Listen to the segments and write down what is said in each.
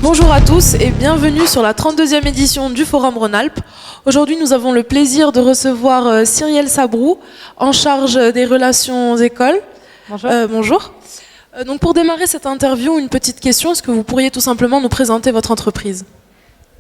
Bonjour à tous et bienvenue sur la 32e édition du Forum Rhône-Alpes. Aujourd'hui, nous avons le plaisir de recevoir Cyrielle Sabrou, en charge des relations écoles. Bonjour. Bonjour. Donc pour démarrer cette interview, une petite question. Est-ce que vous pourriez tout simplement nous présenter votre entreprise ?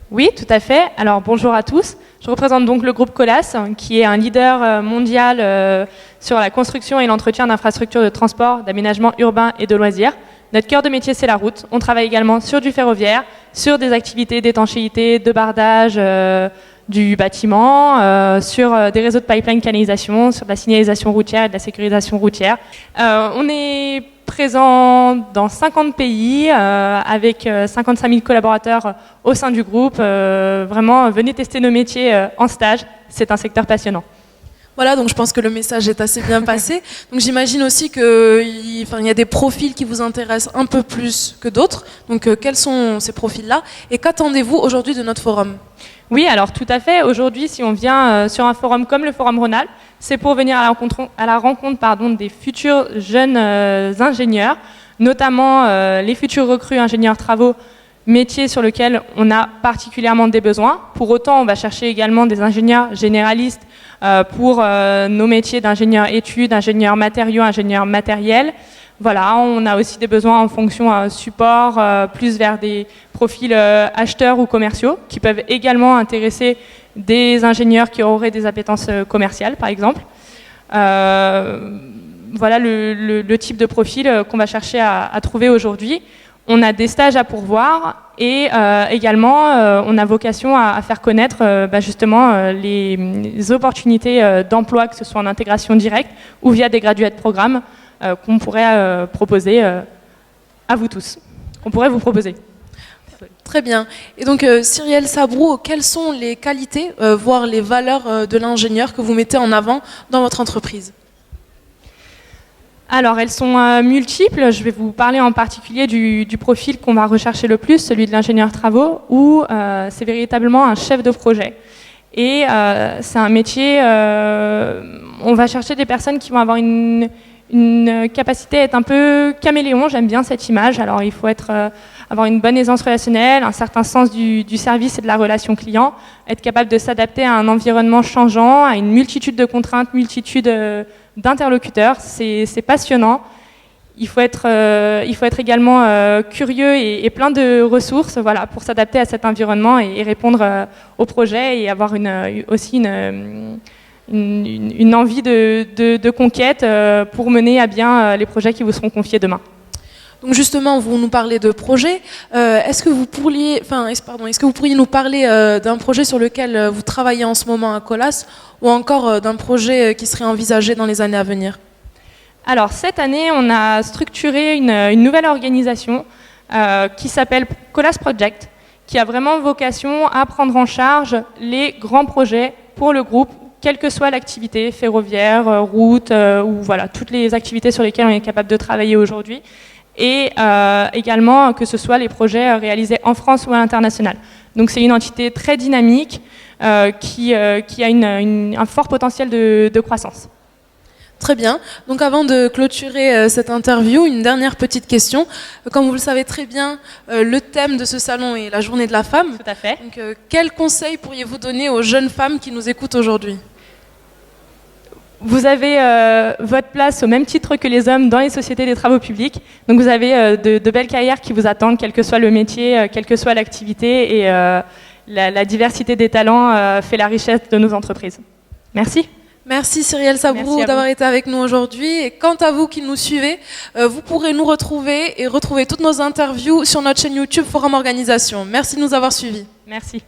Oui, tout à fait. Alors bonjour à tous. Je représente donc le groupe Colas, qui est un leader mondial sur la construction et l'entretien d'infrastructures de transport, d'aménagement urbain et de loisirs. Notre cœur de métier, c'est la route. On travaille également sur du ferroviaire, sur des activités d'étanchéité, de bardage du bâtiment, sur des réseaux de pipeline canalisation, sur de la signalisation routière et de la sécurisation routière. On est présent dans 50 pays avec 55 000 collaborateurs au sein du groupe. Vraiment, venez tester nos métiers en stage. C'est un secteur passionnant. Voilà, donc je pense que le message est assez bien passé. Donc j'imagine aussi qu'il y a des profils qui vous intéressent un peu plus que d'autres. Donc quels sont ces profils-là et qu'attendez-vous aujourd'hui de notre forum ? Oui, alors tout à fait. Aujourd'hui, si on vient sur un forum comme le Forum Rhône-Alpes, c'est pour venir à la rencontre des futurs jeunes ingénieurs, notamment les futurs recrues ingénieurs travaux, métier sur lequel on a particulièrement des besoins. Pour autant, on va chercher également des ingénieurs généralistes pour nos métiers d'ingénieur études, ingénieur matériaux, ingénieur matériel. Voilà, on a aussi des besoins en fonction support, plus vers des profils acheteurs ou commerciaux, qui peuvent également intéresser des ingénieurs qui auraient des appétences commerciales, par exemple. Voilà le type de profil qu'on va chercher à trouver aujourd'hui. On a des stages à pourvoir et également on a vocation à faire connaître justement les opportunités d'emploi, que ce soit en intégration directe ou via des graduate programmes qu'on pourrait proposer à vous tous, qu'on pourrait vous proposer. Très bien. Et donc Cyrielle Sabrou, quelles sont les qualités, voire les valeurs de l'ingénieur que vous mettez en avant dans votre entreprise ? Alors, elles sont multiples. Je vais vous parler en particulier du profil qu'on va rechercher le plus, celui de l'ingénieur travaux, où c'est véritablement un chef de projet. Et c'est un métier, on va chercher des personnes qui vont avoir une capacité à être un peu caméléon, j'aime bien cette image. Alors, il faut avoir une bonne aisance relationnelle, un certain sens du service et de la relation client, être capable de s'adapter à un environnement changeant, à une multitude de contraintes, multitude d'interlocuteurs. C'est passionnant. Il faut être également curieux et plein de ressources, voilà, pour s'adapter à cet environnement et répondre au projet et avoir aussi une envie de conquête pour mener à bien les projets qui vous seront confiés demain. Donc justement, vous nous parlez de projets. Est-ce que vous pourriez nous parler d'un projet sur lequel vous travaillez en ce moment à Colas, ou encore d'un projet qui serait envisagé dans les années à venir ? Alors cette année, on a structuré une nouvelle organisation qui s'appelle Colas Project, qui a vraiment vocation à prendre en charge les grands projets pour le groupe, quelle que soit l'activité, ferroviaire, route, ou voilà, toutes les activités sur lesquelles on est capable de travailler aujourd'hui. Et également que ce soit les projets réalisés en France ou à l'international. Donc c'est une entité très dynamique qui a un fort potentiel de croissance. Très bien. Donc avant de clôturer cette interview, une dernière petite question. Comme vous le savez très bien, le thème de ce salon est la journée de la femme. Tout à fait. Donc quels conseils pourriez-vous donner aux jeunes femmes qui nous écoutent aujourd'hui ? Vous avez votre place au même titre que les hommes dans les sociétés des travaux publics. Donc vous avez de belles carrières qui vous attendent, quel que soit le métier, quelle que soit l'activité. Et la diversité des talents fait la richesse de nos entreprises. Merci. Merci Cyrielle Sabrou d'avoir été avec nous aujourd'hui. Et quant à vous qui nous suivez, vous pourrez nous retrouver et retrouver toutes nos interviews sur notre chaîne YouTube Forum Organisation. Merci de nous avoir suivis. Merci.